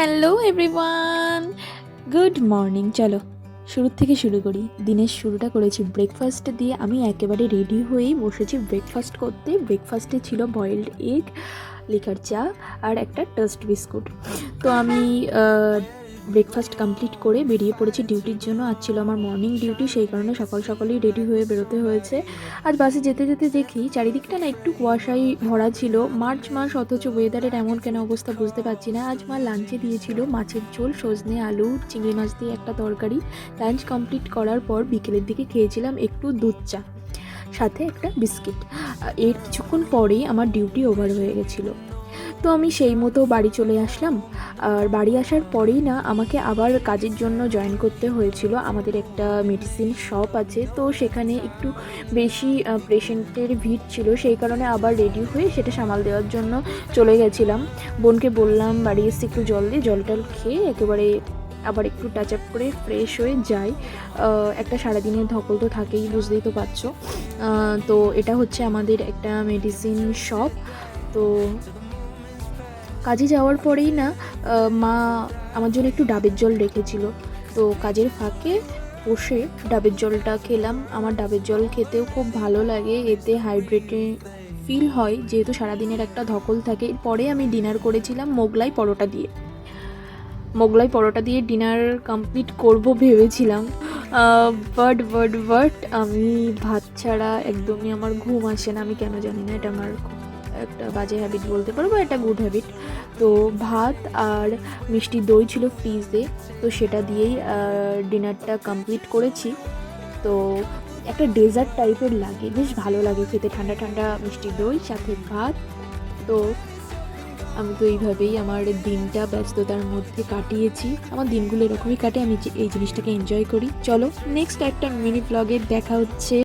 Hello everyone, good morning. চলো শুরু থেকে শুরু করি। দিনের শুরুটা করেছি ব্রেকফাস্ট দিয়ে। আমি একেবারে রেডি হয়েই বসেছি ব্রেকফাস্ট করতে। ব্রেকফাস্টে ছিল বয়েলড এগ, লিকার চা আর একটা টোস্ট বিস্কুট। তো আমি ব্রেকফাস্ট কমপ্লিট করে বেরিয়ে পড়েছি ডিউটির জন্য। আজ ছিল আমার মর্নিং ডিউটি, সেই কারণে সকাল সকালই রেডি হয়ে বেরোতে হয়েছে। আজ বাসে যেতে যেতে দেখি চারিদিকটা না একটু কুয়াশায় ভরা ছিল। মার্চ মাস, অথচ ওয়েদারের এমন কেন অবস্থা বুঝতে পারছি না। আজ মা লাঞ্চে দিয়েছিল মাছের ঝোল, সজনে আলু চিংড়ি মাছ দিয়ে একটা তরকারি। লাঞ্চ কমপ্লিট করার পর বিকেলের দিকে খেয়েছিলাম একটু দুধ চা, সাথে একটা বিস্কিট। এর কিছুক্ষণ পরেই আমার ডিউটি ওভার হয়ে গেছিলো। তো আমি সেই মতো বাড়ি চলে আসলাম। আর বাড়ি আসার পরেই না আমাকে আবার কাজের জন্য জয়েন করতে হয়েছিল। আমাদের একটা মেডিসিন শপ আছে, তো সেখানে একটু বেশি পেশেন্টের ভিড় ছিল, সেই কারণে আবার রেডি হয়ে সেটা সামাল দেওয়ার জন্য চলে গেছিলাম। বোনকে বললাম বাড়ি এসে একটু জল দিয়ে, জল খেয়ে একেবারে আবার একটু টাচ আপ করে ফ্রেশ হয়ে যাই। একটা সারাদিনের ধকল তো থাকেই, বুঝতেই তো পারছো। তো এটা হচ্ছে আমাদের একটা মেডিসিন শপ। তো কাজে যাওয়ার পরেই না মা আমার জন্য একটু ডাবের জল রেখেছিল। তো কাজের ফাঁকে বসে ডাবের জলটা খেলাম। আমার ডাবের জল খেতেও খুব ভালো লাগে, এতে হাইড্রেটেড ফিল হয়, যেহেতু সারাদিনের একটা ধকল থাকে। এরপরে আমি ডিনার করেছিলাম মোগলাই পরোটা দিয়ে ডিনার কমপ্লিট করব ভেবেছিলাম। বাট আমি ভাত ছাড়া একদমই আমার ঘুম আসে না। আমি কেন জানি না, এটা আমার একটা বাজে হ্যাবিট বলতে পারো, বা একটা গুড হ্যাবিট। তো ভাত আর মিষ্টি দই ছিল ফ্রিজে, তো সেটা দিয়েই ডিনারটা কমপ্লিট করেছি। তো একটা ডেজার্ট টাইপের লাগে, বেশ ভালো লাগে খেতে, ঠান্ডা ঠান্ডা মিষ্টি দই সাথে ভাত। তো আমি তো এইভাবেই আমার দিনটা ব্যস্ততার মধ্যে কাটিয়েছি। আমার দিনগুলো এরকমই কাটে, আমি এই জিনিসটাকে এনজয় করি। চলো নেক্সট একটা মিনি ব্লগে দেখা হচ্ছে।